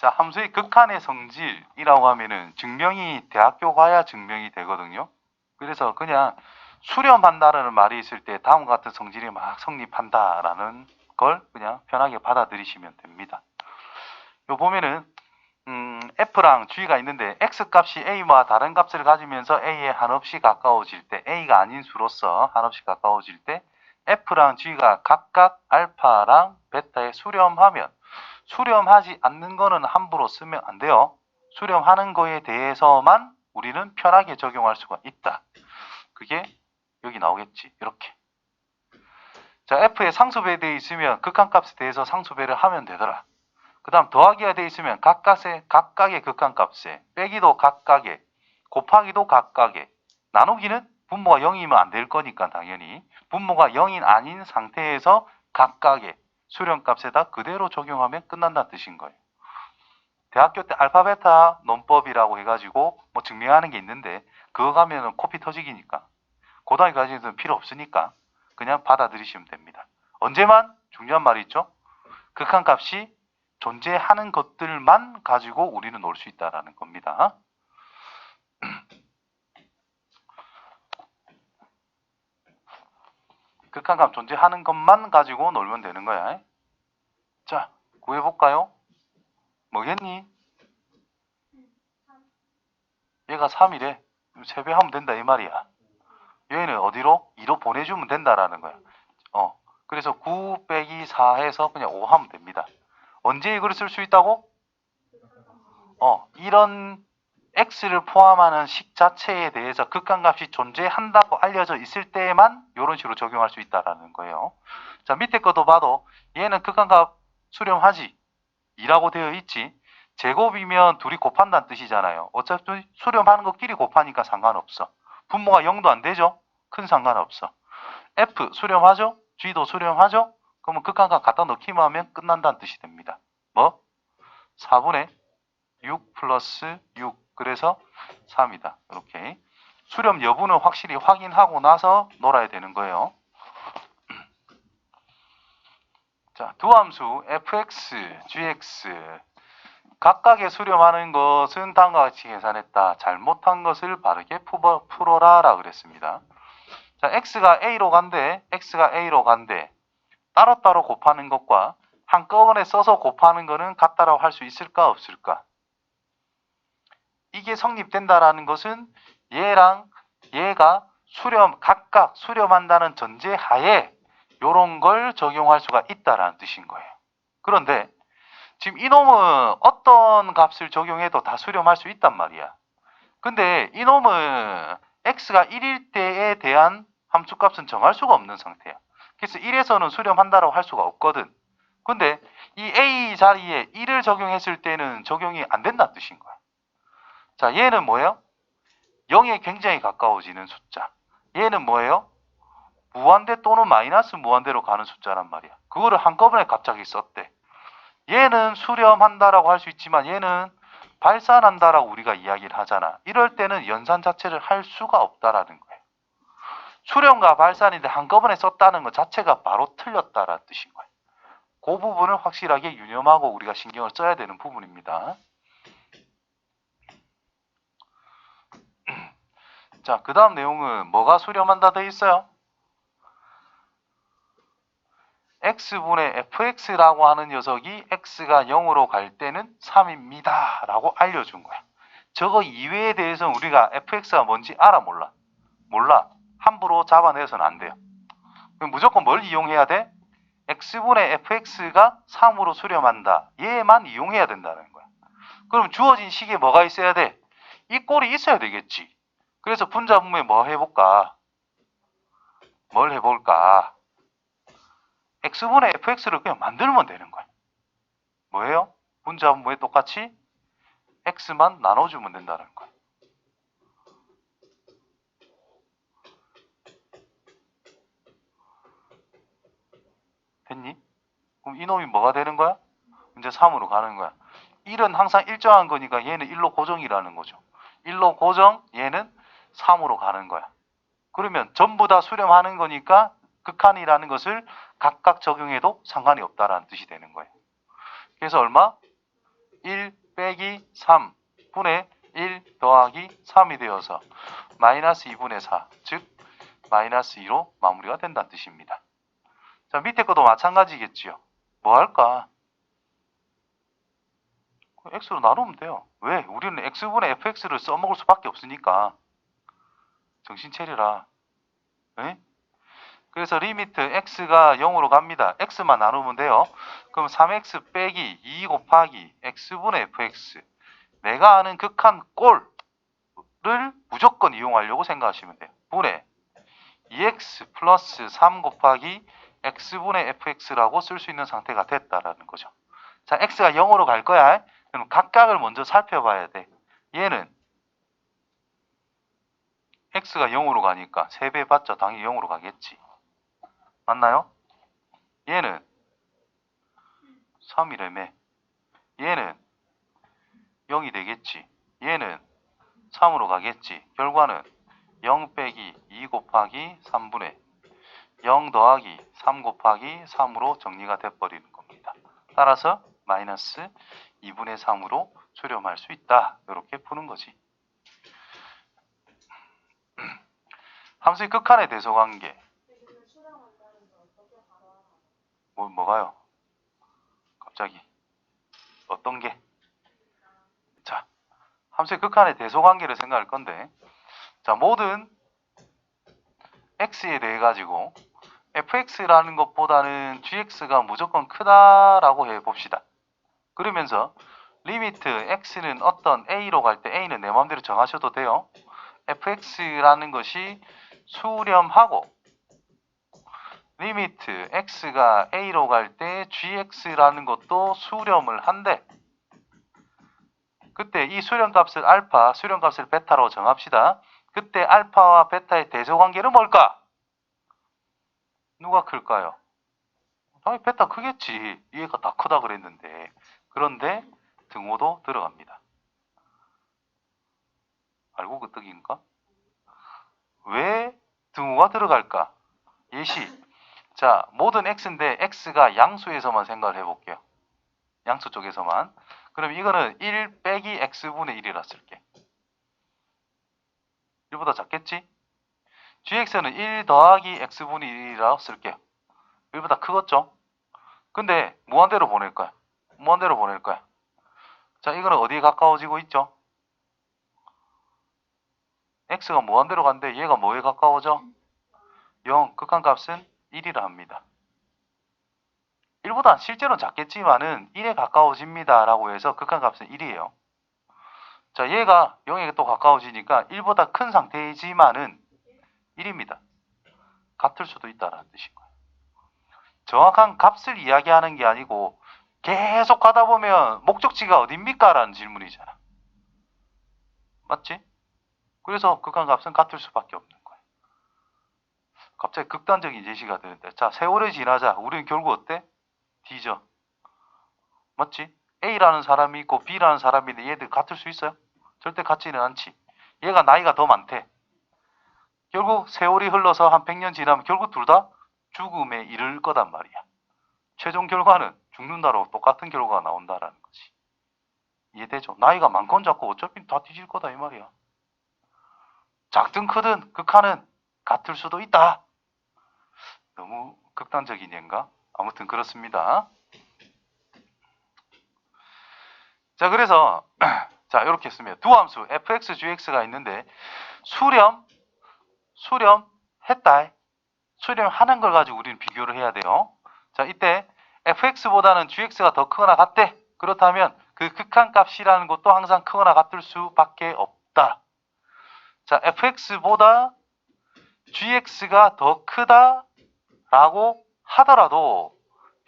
자, 함수의 극한의 성질이라고 하면은 증명이 대학교 가야 증명이 되거든요. 그래서 그냥 수렴한다라는 말이 있을 때 다음과 같은 성질이 막 성립한다라는 걸 그냥 편하게 받아들이시면 됩니다. 요 보면은 F랑 G가 있는데 X 값이 A와 다른 값을 가지면서 A에 한없이 가까워질 때, A가 아닌 수로서 한없이 가까워질 때 F랑 G가 각각 알파랑 베타에 수렴하면, 수렴하지 않는 거는 함부로 쓰면 안 돼요. 수렴하는 거에 대해서만 우리는 편하게 적용할 수가 있다. 그게 여기 나오겠지. 이렇게. 자, F의 상수배에 대해 있으면 극한값에 대해서 상수배를 하면 되더라. 그 다음 더하기가 되어 있으면 각각의 극한값에, 빼기도 각각의, 곱하기도 각각의, 나누기는 분모가 0이면 안 될 거니까 당연히 분모가 0이 아닌 상태에서 각각의 수렴값에다 그대로 적용하면 끝난다는 뜻인 거예요. 대학교 때 알파 베타 논법이라고 해가지고 뭐 증명하는 게 있는데 그거 가면은 코피 터지기니까 고등학교까지는 필요 없으니까 그냥 받아들이시면 됩니다. 언제만 중요한 말이 있죠. 극한값이 존재하는 것들만 가지고 우리는 놀 수 있다라는 겁니다. 극한값 존재하는 것만 가지고 놀면 되는 거야. 자, 구해볼까요? 뭐겠니? 얘가 3이래. 3배 하면 된다 이 말이야. 얘는 어디로? 2로 보내주면 된다라는 거야. 그래서 9 빼기 4 해서 그냥 5 하면 됩니다. 언제 이걸 쓸 수 있다고? 이런 x를 포함하는 식 자체에 대해서 극한값이 존재한다고 알려져 있을 때에만 이런 식으로 적용할 수 있다라는 거예요. 자, 밑에 것도 봐도 얘는 극한값 수렴하지 2라고 되어 있지. 제곱이면 둘이 곱한다는 뜻이잖아요. 어차피 수렴하는 것끼리 곱하니까 상관없어. 분모가 0도 안 되죠? 큰 상관없어. F 수렴하죠? G도 수렴하죠? 그러면 극한값 갖다 넣기만 하면 끝난다는 뜻이 됩니다. 뭐? 4분의 6 플러스 6 그래서 3이다. 이렇게 수렴 여부는 확실히 확인하고 나서 놀아야 되는 거예요. 자, 두 함수 fx, gx 각각의 수렴하는 것은 다음과 같이 계산했다. 잘못한 것을 바르게 풀어라 라 그랬습니다. 자, x가 a로 간대. 따로따로 곱하는 것과 한꺼번에 써서 곱하는 것은 같다라고 할 수 있을까 없을까? 이게 성립된다라는 것은 얘랑 얘가 각각 수렴한다는 전제하에 이런 걸 적용할 수가 있다라는 뜻인 거예요. 그런데 지금 이놈은 어떤 값을 적용해도 다 수렴할 수 있단 말이야. 근데 이놈은 x가 1일 때에 대한 함수값은 정할 수가 없는 상태야. 그래서 1에서는 수렴한다라고 할 수가 없거든. 근데 이 a 자리에 1을 적용했을 때는 적용이 안 된다는 뜻인 거야. 자, 얘는 뭐예요? 0에 굉장히 가까워지는 숫자. 얘는 뭐예요? 무한대 또는 마이너스 무한대로 가는 숫자란 말이야. 그거를 한꺼번에 갑자기 썼대. 얘는 수렴한다라고 할 수 있지만 얘는 발산한다라고 우리가 이야기를 하잖아. 이럴 때는 연산 자체를 할 수가 없다라는 거예요. 수렴과 발산인데 한꺼번에 썼다는 것 자체가 바로 틀렸다라는 뜻인 거예요. 그 부분을 확실하게 유념하고 우리가 신경을 써야 되는 부분입니다. 자, 그 다음 내용은 뭐가 수렴한다 되어 있어요? x분의 fx라고 하는 녀석이 x가 0으로 갈 때는 3입니다 라고 알려준 거야. 저거 이외에 대해서는 우리가 fx가 뭔지 알아 몰라? 몰라. 함부로 잡아내서는 안 돼요. 그럼 무조건 뭘 이용해야 돼? x분의 fx가 3으로 수렴한다. 얘만 이용해야 된다는 거야. 그럼 주어진 식에 뭐가 있어야 돼? 이 꼴이 있어야 되겠지. 그래서 분자분모에 뭐 해볼까? 뭘 해볼까? x분의 fx를 그냥 만들면 되는 거야. 뭐예요? 분자분모에 똑같이 x만 나눠주면 된다는 거야. 됐니? 그럼 이놈이 뭐가 되는 거야? 이제 3으로 가는 거야. 1은 항상 일정한 거니까 얘는 1로 고정이라는 거죠. 1로 고정, 얘는 3으로 가는 거야. 그러면 전부 다 수렴하는 거니까 극한이라는 것을 각각 적용해도 상관이 없다라는 뜻이 되는 거예요. 그래서 얼마? 1 빼기 3분의 1 더하기 3이 되어서 마이너스 2분의 4, 즉 마이너스 2로 마무리가 된다는 뜻입니다. 자, 밑에 것도 마찬가지겠지요. 뭐 할까? x로 나누면 돼요. 왜? 우리는 x분의 fx를 써먹을 수밖에 없으니까. 정신 차리라. 에? 그래서 리미트 x가 0으로 갑니다. x만 나누면 돼요. 그럼 3x 빼기 2 곱하기 x분의 fx. 내가 아는 극한 꼴을 무조건 이용하려고 생각하시면 돼요. 분의 2x 플러스 3 곱하기 x분의 fx라고 쓸 수 있는 상태가 됐다라는 거죠. 자, x가 0으로 갈 거야. 그럼 각각을 먼저 살펴봐야 돼. 얘는 x가 0으로 가니까 3배 봤자 당연히 0으로 가겠지. 맞나요? 얘는 3이라며. 얘는 0이 되겠지. 얘는 3으로 가겠지. 결과는 0 빼기 2 곱하기 3분의 0 더하기 3 곱하기 3으로 정리가 돼버리는 겁니다. 따라서 마이너스 2분의 3으로 수렴할 수 있다. 이렇게 푸는 거지. 함수의 극한의 대소관계. 뭐가요? 갑자기 어떤 게? 자, 함수의 극한의 대소관계를 생각할 건데, 자, 모든 x에 대해 가지고 fx라는 것보다는 gx가 무조건 크다라고 해봅시다. 그러면서 리미트 x는 어떤 a로 갈 때 a는 내 마음대로 정하셔도 돼요. fx라는 것이 수렴하고 리미트 x가 a로 갈 때 gx라는 것도 수렴을 한대. 그때 이 수렴값을 알파, 수렴값을 베타로 정합시다. 그때 알파와 베타의 대소관계는 뭘까? 누가 클까요? 당연히 베타 크겠지. 얘가 다 크다 그랬는데. 그런데 등호도 들어갑니다. 알고 그 뜻인가? 왜 등호가 들어갈까? 예시. 자, 모든 x인데 x가 양수에서만 생각을 해볼게요. 양수 쪽에서만. 그럼 이거는 1 빼기 x분의 1이라 쓸게. 1보다 작겠지? gx는 1 더하기 x분의 1이라 쓸게요. 1보다 크겠죠? 근데 무한대로 보낼 거야. 무한대로 보낼 거야. 자, 이거는 어디에 가까워지고 있죠? x가 무한대로 간데 얘가 뭐에 가까워져? 0, 극한값은 1이라 합니다. 1보다 실제로는 작겠지만은 1에 가까워집니다 라고 해서 극한값은 1이에요. 자, 얘가 0에 또 가까워지니까 1보다 큰 상태이지만은 1입니다. 같을 수도 있다는 뜻인 거예요. 정확한 값을 이야기하는 게 아니고 계속 가다 보면 목적지가 어딥니까? 라는 질문이잖아. 맞지? 그래서 극한값은 같을 수밖에 없는 거예요. 갑자기 극단적인 예시가 되는데, 자, 세월이 지나자 우리는 결국 어때? D죠. 맞지? A라는 사람이 있고 B라는 사람인데 얘들 같을 수 있어요? 절대 같지는 않지. 얘가 나이가 더 많대. 결국 세월이 흘러서 한 100년 지나면 결국 둘 다 죽음에 이를 거단 말이야. 최종 결과는 죽는다로 똑같은 결과가 나온다라는 거지. 이해되죠? 나이가 많건 작고 어차피 다 뒤질 거다 이 말이야. 작든 크든 극한은 같을 수도 있다. 너무 극단적인 예인가? 아무튼 그렇습니다. 자, 그래서 자, 이렇게 했습니다. 두 함수 fx, gx가 있는데 수렴했다. 수렴하는 걸 가지고 우리는 비교를 해야 돼요. 자, 이때 fx보다는 gx가 더 크거나 같대. 그렇다면 그 극한값이라는 것도 항상 크거나 같을 수밖에 없다. 자, fx보다 gx가 더 크다라고 하더라도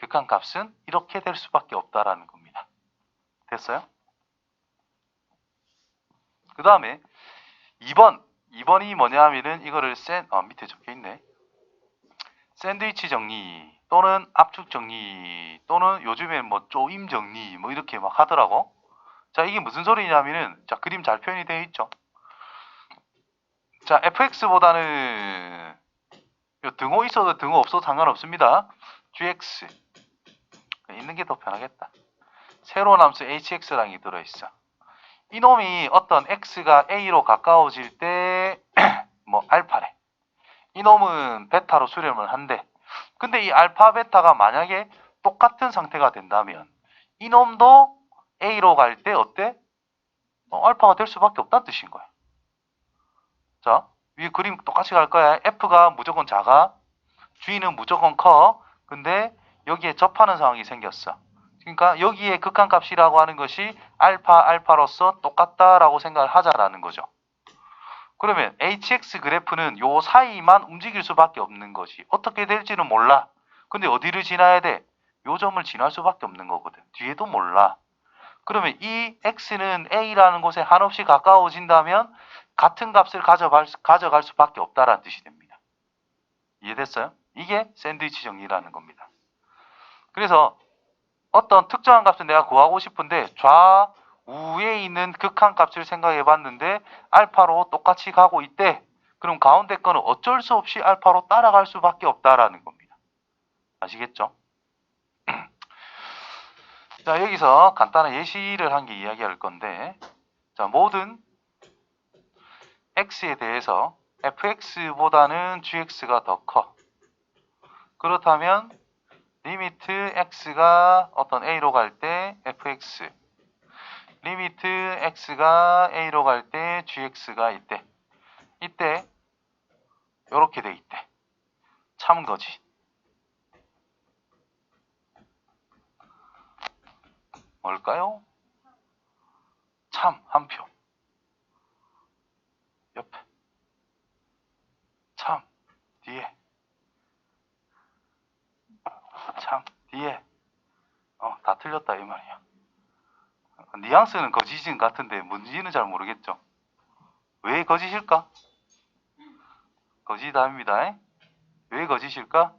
극한값은 이렇게 될 수밖에 없다라는 겁니다. 됐어요? 그 다음에 2번이 뭐냐 하면은 이거를 밑에 적혀있네. 샌드위치 정리 또는 압축 정리 또는 요즘엔 뭐 조임 정리 뭐 이렇게 막 하더라고. 자, 이게 무슨 소리냐면은 자, 그림 잘 표현이 되어 있죠. 자, fx보다는 등호 있어도 등호 없어도 상관없습니다. gx 있는 게 더 편하겠다. 세로 함수 hx랑이 들어있어. 이놈이 어떤 x가 a로 가까워질 때 뭐 알파래. 이놈은 베타로 수렴을 한대. 근데 이 알파 베타가 만약에 똑같은 상태가 된다면 이놈도 a로 갈 때 어때? 알파가 될 수밖에 없다는 뜻인 거야. 자, 위에 그림 똑같이 갈 거야. f가 무조건 작아. g는 무조건 커. 근데 여기에 접하는 상황이 생겼어. 그러니까 여기에 극한값이라고 하는 것이 알파로서 똑같다라고 생각을 하자라는 거죠. 그러면 hx 그래프는 요 사이만 움직일 수밖에 없는 거지. 어떻게 될지는 몰라. 근데 어디를 지나야 돼? 요 점을 지날 수밖에 없는 거거든. 뒤에도 몰라. 그러면 이 x는 a라는 곳에 한없이 가까워진다면 같은 값을 가져갈 수밖에 없다라는 뜻이 됩니다. 이해됐어요? 이게 샌드위치 정리라는 겁니다. 그래서 어떤 특정한 값을 내가 구하고 싶은데 좌우에 있는 극한값을 생각해 봤는데 알파로 똑같이 가고 있대. 그럼 가운데 거는 어쩔 수 없이 알파로 따라갈 수밖에 없다라는 겁니다. 아시겠죠? 자, 여기서 간단한 예시를 한 개 이야기할 건데, 자, 모든 x에 대해서 fx보다는 gx가 더 커. 그렇다면 리미트 x가 어떤 a로 갈 때 fx, 리미트 x가 a로 갈 때 gx가 있대. 이때 요렇게 돼 있대. 참 거지. 뭘까요? 참 한 표. 옆에. 참 뒤에. 참 뒤에. 다 틀렸다 이 말이야. 뉘앙스는 거짓인 같은데 뭔지는 잘 모르겠죠. 왜 거짓일까? 거짓입니다. 왜 거짓일까?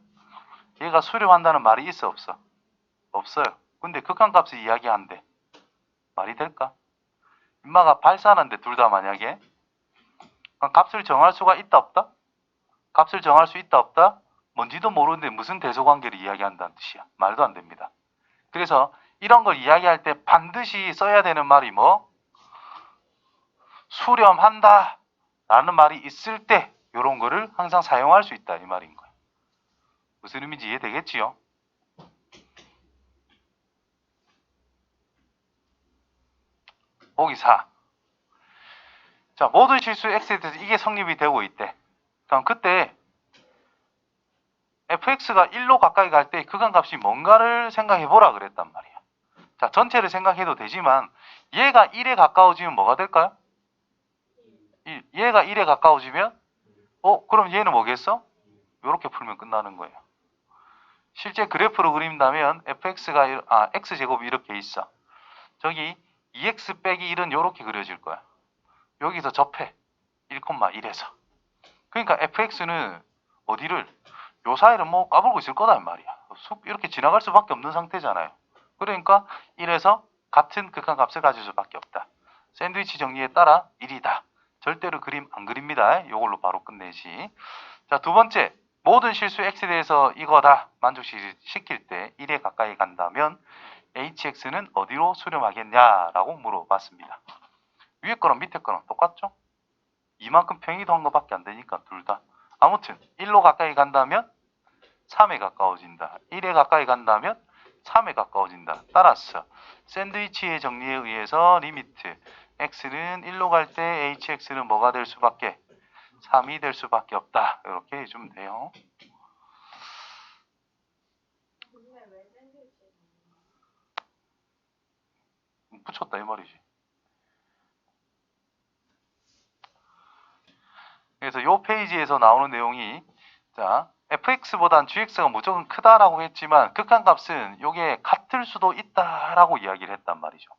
얘가 수렴한다는 말이 있어 없어? 없어요. 근데 극한값을 이야기한대. 말이 될까? 인마가 발산한데 둘 다 만약에 값을 정할 수가 있다 없다? 값을 정할 수 있다 없다? 뭔지도 모르는데 무슨 대소관계를 이야기한다는 뜻이야. 말도 안 됩니다. 그래서 이런 걸 이야기할 때 반드시 써야 되는 말이 뭐? 수렴한다 라는 말이 있을 때 이런 거를 항상 사용할 수 있다 이 말인 거예요. 무슨 의미인지 이해되겠지요? 보기 4. 자, 모든 실수 x에 대해서 이게 성립이 되고 있대. 그럼 그때 fx가 1로 가까이 갈 때 극한값이 뭔가를 생각해 보라 그랬단 말이야. 자, 전체를 생각해도 되지만 얘가 1에 가까워지면 뭐가 될까요? 1. 얘가 1에 가까워지면 그럼 얘는 뭐겠어? 이렇게 풀면 끝나는 거예요. 실제 그래프로 그린다면 fx가 x제곱이 이렇게 있어. 저기 2x 빼기 1은 이렇게 그려질 거야. 여기서 접해. 1,1에서. 그러니까 fx는 어디를 요 사이를 뭐 까불고 있을 거다 이 말이야. 쑥 이렇게 지나갈 수밖에 없는 상태잖아요. 그러니까 1에서 같은 극한값을 가질 수밖에 없다. 샌드위치 정리에 따라 1이다. 절대로 그림 안 그립니다. 이걸로 바로 끝내지. 자, 두 번째. 모든 실수 x에 대해서 이거다 만족시킬 때 1에 가까이 간다면 hx는 어디로 수렴하겠냐라고 물어봤습니다. 위에 거랑 밑에 거랑 똑같죠? 이만큼 평이동한 것밖에 안 되니까 둘 다. 아무튼 1로 가까이 간다면 3에 가까워진다. 1에 가까이 간다면 3에 가까워진다. 따라서 샌드위치의 정리에 의해서 리미트 x는 1로 갈 때 hx는 뭐가 될 수밖에? 3이 될 수밖에 없다. 이렇게 해주면 돼요. 붙였다 이 말이지. 그래서 이 페이지에서 나오는 내용이 자 fx보단 gx가 무조건 크다라고 했지만 극한값은 이게 같을 수도 있다라고 이야기를 했단 말이죠.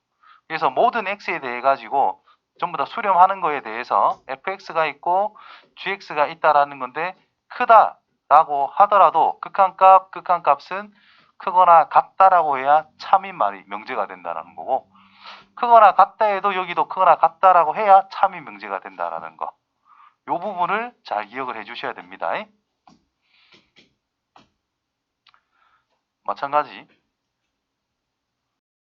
그래서 모든 x에 대해 가지고 전부 다 수렴하는 거에 대해서 fx가 있고 gx가 있다라는 건데 크다라고 하더라도 극한값은 크거나 같다라고 해야 참인 말이 명제가 된다라는 거고 크거나 같다 해도 여기도 크거나 같다라고 해야 참인 명제가 된다라는 거. 이 부분을 잘 기억을 해 주셔야 됩니다. 마찬가지